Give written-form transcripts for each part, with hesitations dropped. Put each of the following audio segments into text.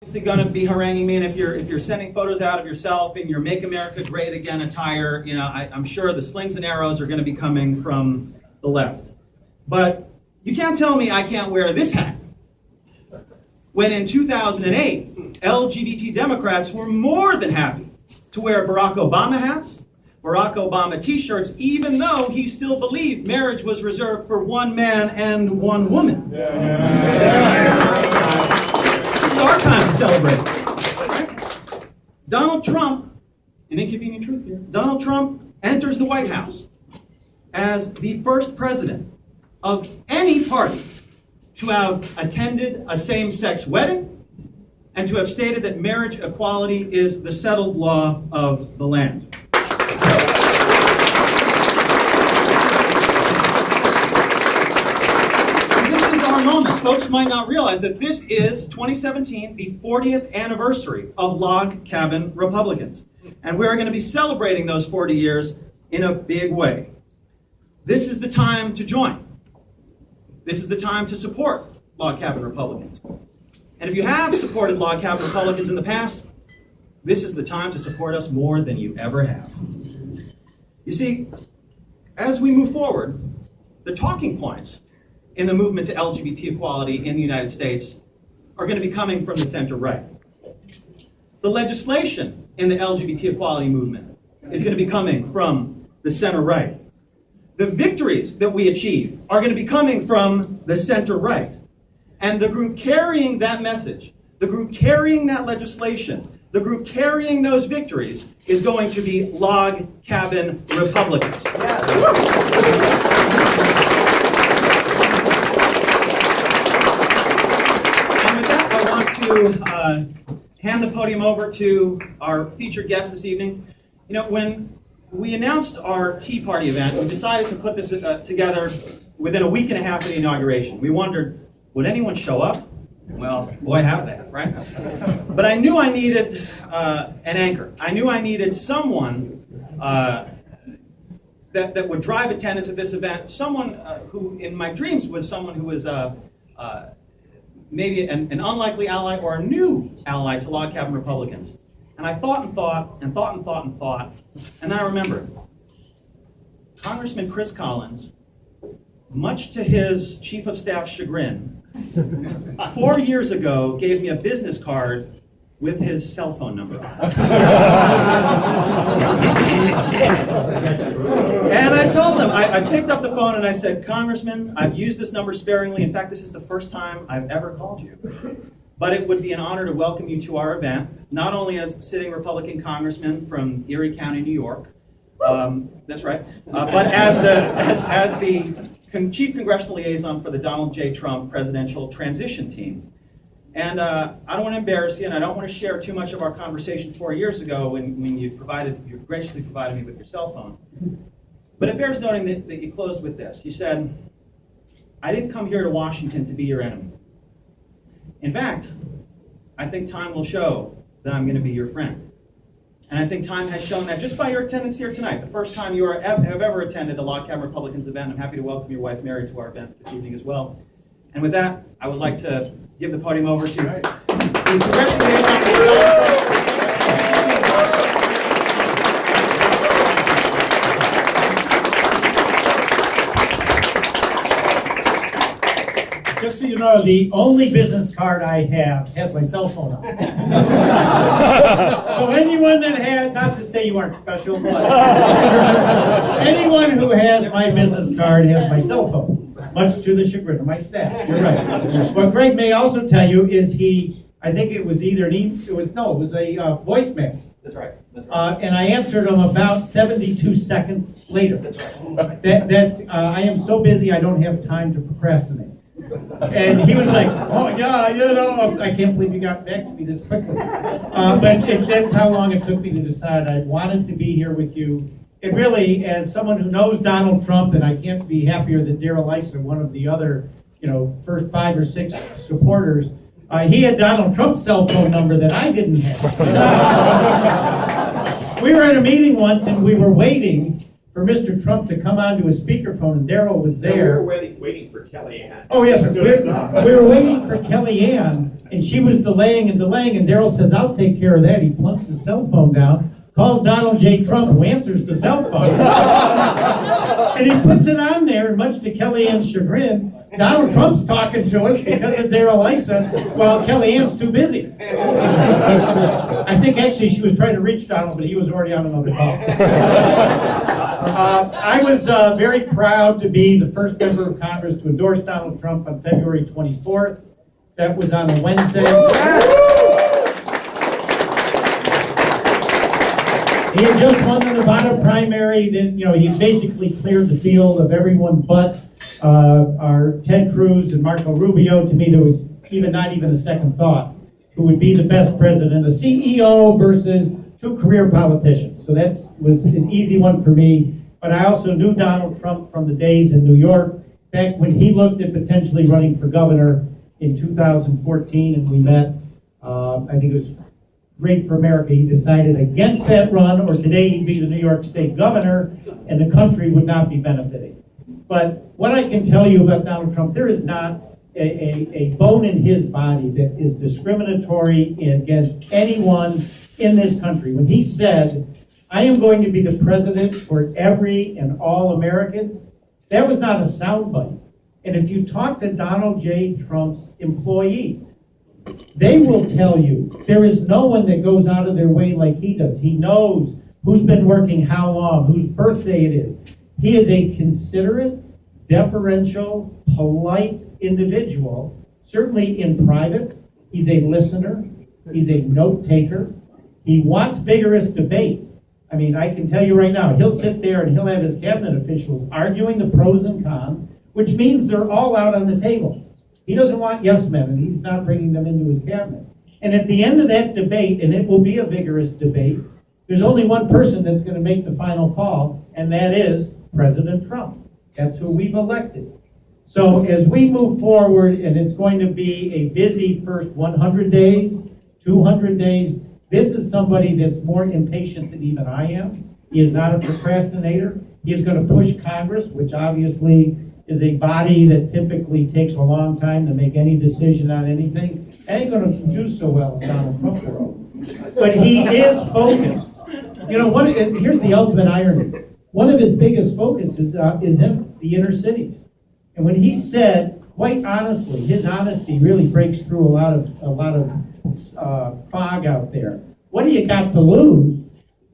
Obviously going to be haranguing me, and if you're sending photos out of yourself in your "Make America Great Again" attire, I'm sure the slings and arrows are going to be coming from the left. But you can't tell me I can't wear this hat. When in 2008, LGBT Democrats were more than happy to wear Barack Obama hats, Barack Obama t-shirts, even though he still believed marriage was reserved for one man and one woman. It's our time to celebrate. Donald Trump, an inconvenient truth here, Donald Trump enters the White House as the first president of any party to have attended a same-sex wedding and to have stated that marriage equality is the settled law of the land. Moment. Folks might not realize that this is 2017, the 40th anniversary of Log Cabin Republicans. And we're going to be celebrating those 40 years in a big way. This is the time to join. This is the time to support Log Cabin Republicans. And if you have supported Log Cabin Republicans in the past, this is the time to support us more than you ever have. You see, as we move forward, the talking points in the movement to LGBT equality in the United States are going to be coming from the center-right. The legislation in the LGBT equality movement is going to be coming from the center-right. The victories that we achieve are going to be coming from the center-right. And the group carrying that message, the group carrying that legislation, the group carrying those victories is going to be Log Cabin Republicans. To hand the podium over to our featured guest this evening. When we announced our Tea Party event, we decided to put this together within a week and a half of the inauguration. We wondered, would anyone show up? Well, boy, have they, right? But I knew I needed an anchor. I knew I needed someone that would drive attendance at this event, someone who, in my dreams, was someone who was maybe an unlikely ally or a new ally to Log Cabin Republicans. And I thought and thought, and then I remembered. Congressman Chris Collins, much to his chief of staff's chagrin, 4 years ago gave me a business card with his cell phone number on it. And I told him, I picked up the phone and I said, Congressman, I've used this number sparingly. In fact, this is the first time I've ever called you. But it would be an honor to welcome you to our event, not only as sitting Republican congressman from Erie County, New York, that's right, but as the chief congressional liaison for the Donald J. Trump presidential transition team. And I don't want to embarrass you, and I don't want to share too much of our conversation 4 years ago when you graciously provided me with your cell phone. But it bears noting that you closed with this. You said, I didn't come here to Washington to be your enemy. In fact, I think time will show that I'm going to be your friend. And I think time has shown that just by your attendance here tonight, the first time you have ever attended a Log Cabin Republicans event. I'm happy to welcome your wife, Mary, to our event this evening as well. And with that, I would like to give the podium over to the congressional liaison. Just so you know, the only business card I have has my cell phone on it. So anyone that had, not to say you aren't special, but anyone who has my business card has my cell phone, much to the chagrin of my staff. You're right. What Greg may also tell you is I think it was either a voicemail. That's right. And I answered him about 72 seconds later. That's I am so busy I don't have time to procrastinate. And he was like, oh yeah, I can't believe you got back to me this quickly. But that's how long it took me to decide I wanted to be here with you. And really, as someone who knows Donald Trump, and I can't be happier that Darrell Issa, one of the other, first 5 or 6 supporters, he had Donald Trump's cell phone number that I didn't have. We were at a meeting once and we were waiting for Mr. Trump to come onto a speakerphone, and Darrell was there. No, we were waiting for Kellyanne. Oh, yes, we were waiting for Kellyanne And she was delaying, and Daryl says, I'll take care of that. He plunks his cell phone down, calls Donald J. Trump, who answers the cell phone. And he puts it on there, and much to Kellyanne's chagrin, Donald Trump's talking to us because of Daryl Issa, while Kellyanne's too busy. I think actually she was trying to reach Donald, but he was already on another call. I was very proud to be the first member of Congress to endorse Donald Trump on February 24th. That was on a Wednesday. He had just won the Nevada primary. Then, he basically cleared the field of everyone but our Ted Cruz and Marco Rubio. To me, there was not even a second thought who would be the best president, a CEO versus two career politicians. So that was an easy one for me. But I also knew Donald Trump from the days in New York, back when he looked at potentially running for governor in 2014, and we met. I think it was great for America. He decided against that run, or today he'd be the New York State governor, and the country would not be benefiting. But what I can tell you about Donald Trump, there is not a bone in his body that is discriminatory against anyone in this country. When he said, I am going to be the president for every and all Americans, that was not a soundbite. And if you talk to Donald J. Trump's employees, they will tell you there is no one that goes out of their way like he does. He knows who's been working how long, whose birthday it is. He is a considerate, deferential, polite individual, certainly in private. He's a listener. He's a note taker. He wants vigorous debate. I mean, I can tell you right now, he'll sit there and he'll have his cabinet officials arguing the pros and cons, which means they're all out on the table. He doesn't want yes men, and he's not bringing them into his cabinet. And at the end of that debate, and it will be a vigorous debate, there's only one person that's going to make the final call, and that is President Trump. That's who we've elected. So as we move forward, and it's going to be a busy first 100 days, 200 days, this is somebody that's more impatient than even I am. He is not a procrastinator. He is going to push Congress, which obviously is a body that typically takes a long time to make any decision on anything. Ain't going to do so well in Donald Trump world. But he is focused. Here's the ultimate irony. One of his biggest focuses is in the inner cities. And when he said, quite honestly, his honesty really breaks through a lot of fog out there. What do you got to lose?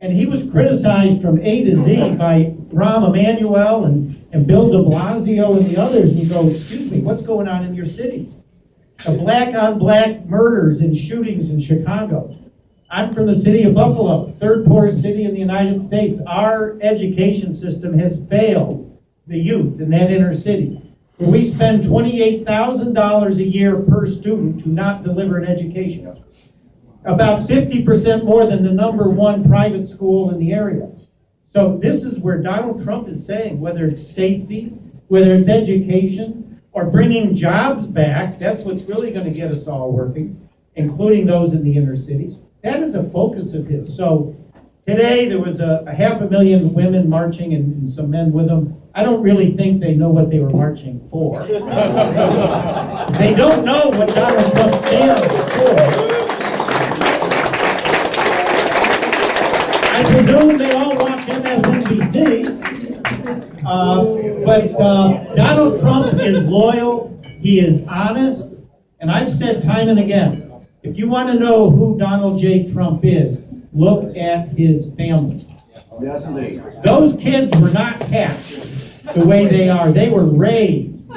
And he was criticized from A to Z by Rahm Emanuel and Bill de Blasio and the others. And you go, excuse me, what's going on in your cities? The black-on-black murders and shootings in Chicago. I'm from the city of Buffalo, third poorest city in the United States. Our education system has failed the youth in that inner city. Where we spend $28,000 a year per student to not deliver an education. About 50% more than the number one private school in the area. So this is where Donald Trump is saying, whether it's safety, whether it's education, or bringing jobs back, that's what's really going to get us all working, including those in the inner cities. That is a focus of his. So today there was a 500,000 women marching and some men with them. I don't really think they know what they were marching for. They don't know what Donald Trump stands for. I presume they all watch MSNBC. But Donald Trump is loyal. He is honest. And I've said time and again, if you want to know who Donald J. Trump is, look at his family. Yes, indeed. Those kids were not hatched the way they are. They were raised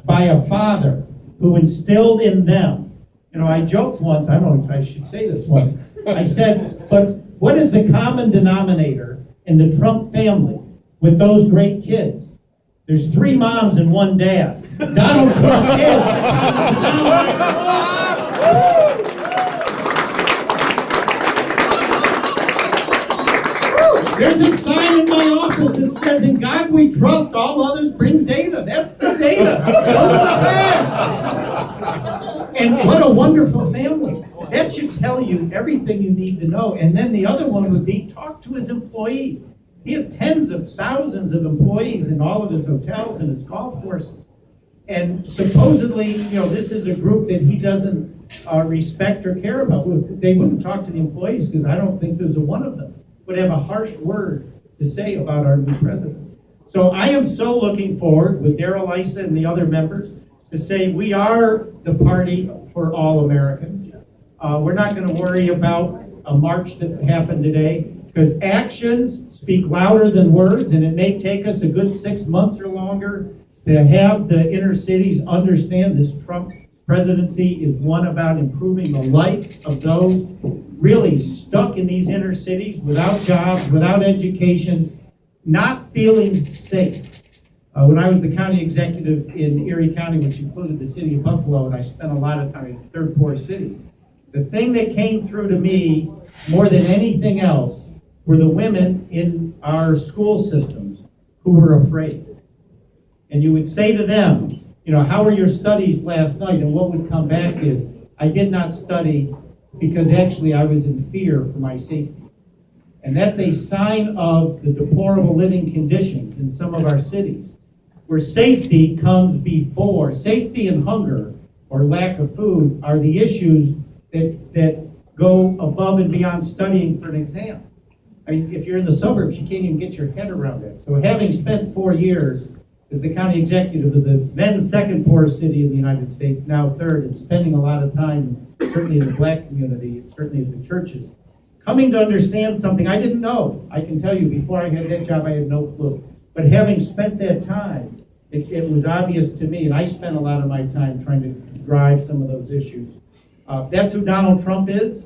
by a father who instilled in them. I joked once, I don't know if I should say this once. I said, but what is the common denominator in the Trump family with those great kids? There's 3 moms and 1 dad. Donald Trump is the common denominator. There's a sign in my office that says, in God we trust, all others bring data. That's the data. Those are the facts. And what a wonderful family. That should tell you everything you need to know. And then the other one would be talk to his employees. He has tens of thousands of employees in all of his hotels and his golf courses. And supposedly, this is a group that he doesn't respect or care about. They wouldn't talk to the employees because I don't think there's a one of them would have a harsh word to say about our new president. So I am so looking forward with Daryl Issa and the other members to say we are the party for all Americans. We're not going to worry about a march that happened today because actions speak louder than words, and it may take us a good 6 months or longer to have the inner cities understand this Trump presidency is one about improving the life of those really stuck in these inner cities without jobs, without education, not feeling safe. When I was the county executive in Erie County, which included the city of Buffalo, and I spent a lot of time in the third poorest city, the thing that came through to me more than anything else were the women in our school systems who were afraid. And you would say to them, how were your studies last night? And what would come back is, I did not study because actually I was in fear for my safety. And that's a sign of the deplorable living conditions in some of our cities, where safety comes before. Safety and hunger, or lack of food, are the issues that go above and beyond studying for an exam. I mean, if you're in the suburbs, you can't even get your head around it. So having spent 4 years as the county executive of the then second poorest city in the United States, now third, and spending a lot of time, certainly in the black community, certainly in the churches, coming to understand something I didn't know. I can tell you, before I had that job, I had no clue. But having spent that time, it was obvious to me, and I spent a lot of my time trying to drive some of those issues. That's who Donald Trump is.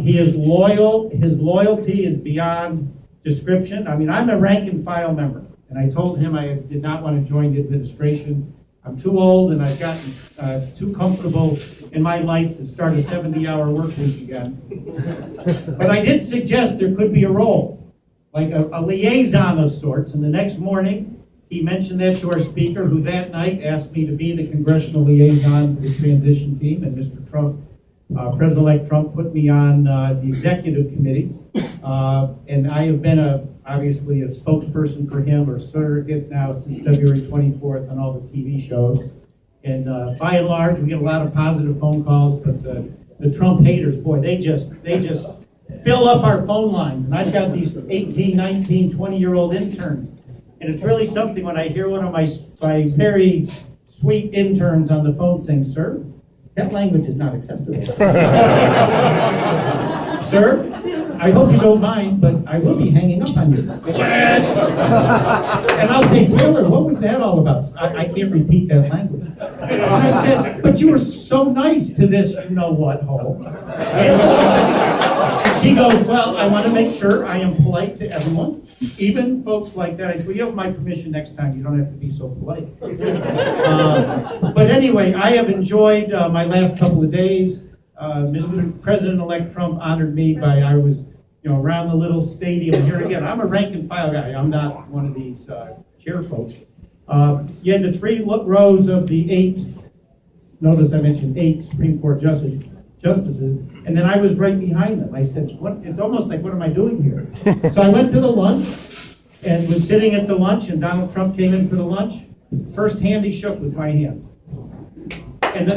He is loyal. His loyalty is beyond description. I mean, I'm a rank and file member. And I told him I did not want to join the administration. I'm too old and I've gotten too comfortable in my life to start a 70-hour work week again. But I did suggest there could be a role, like a liaison of sorts. And the next morning, he mentioned that to our speaker, who that night asked me to be the congressional liaison to the transition team. And Mr. Trump, President-elect Trump, put me on the executive committee. And I have been obviously a spokesperson for him, or surrogate now, since February 24th on all the TV shows. And by and large, we get a lot of positive phone calls, but the Trump haters, boy, they just fill up our phone lines. And I've got these 18, 19, 20-year-old interns. And it's really something when I hear one of my very sweet interns on the phone saying, "Sir, that language is not acceptable." "Sir, I hope you don't mind, but I will be hanging up on you." And I'll say, "Taylor, what was that all about?" I can't repeat that language. And I said, "But you were so nice to this you-know-what hole." And she goes, "Well, I want to make sure I am polite to everyone, even folks like that." I said, "Well, you have my permission next time. You don't have to be so polite." But anyway, I have enjoyed my last couple of days. Mr. President-elect Trump honored me by, I was, around the little stadium here again. I'm a rank and file guy. I'm not one of these chair folks. You had the 3 rows of the 8, notice I mentioned 8 Supreme Court justices, and then I was right behind them. I said, it's almost like, what am I doing here? So I went to the lunch and was sitting at the lunch, and Donald Trump came in for the lunch. First hand he shook was my hand. And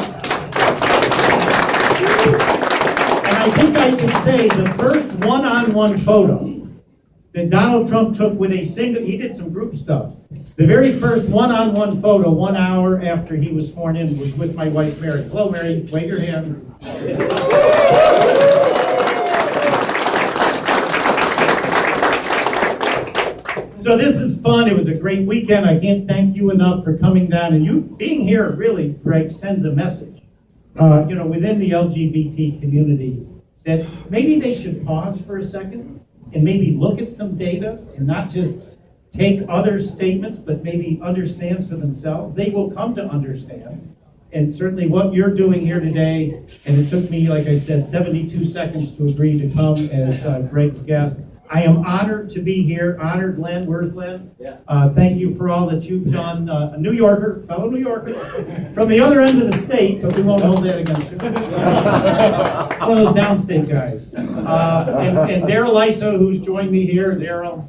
I think I can say the first one-on-one photo that Donald Trump took with a single, he did some group stuff. The very first one-on-one photo 1 hour after he was sworn in was with my wife, Mary. Hello, Mary. Wave your hand. So this is fun. It was a great weekend. I can't thank you enough for coming down. And you being here really, Greg, sends a message. Within the LGBT community, that maybe they should pause for a second and maybe look at some data and not just take other statements, but maybe understand for themselves. They will come to understand. And certainly what you're doing here today, and it took me, like I said, 72 seconds to agree to come as Greg's guest. I am honored to be here. Honored, Len. Where's Len? Yeah. Thank you for all that you've done. A New Yorker, fellow New Yorker, from the other end of the state, but we won't hold that against you. One of those downstate guys. And Daryl Issa, who's joined me here. Daryl.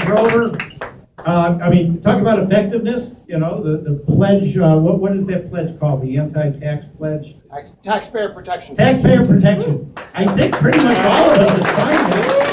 Grover, I mean, talk about effectiveness, you know, the pledge, what is that pledge called? The anti-tax pledge? Taxpayer protection. Taxpayer protection. I think pretty much all of us have signed this.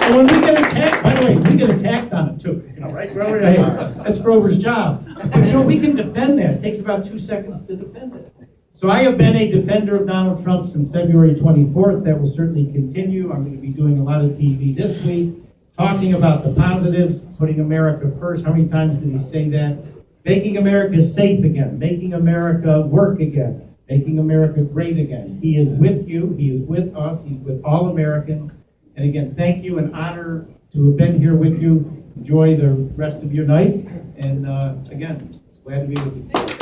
And when we get a tax, by the way, we get a tax on it too, you know, right, Grover? Hey, that's Grover's job. But so we can defend that. It takes about 2 seconds to defend it. So I have been a defender of Donald Trump since February 24th. That will certainly continue. I'm going to be doing a lot of TV this week, talking about the positives, putting America first. How many times did he say that? Making America safe again, making America work again, making America great again. He is with you. He is with us. He's with all Americans. And again, thank you. An honor to have been here with you. Enjoy the rest of your night. And again, glad to be with you.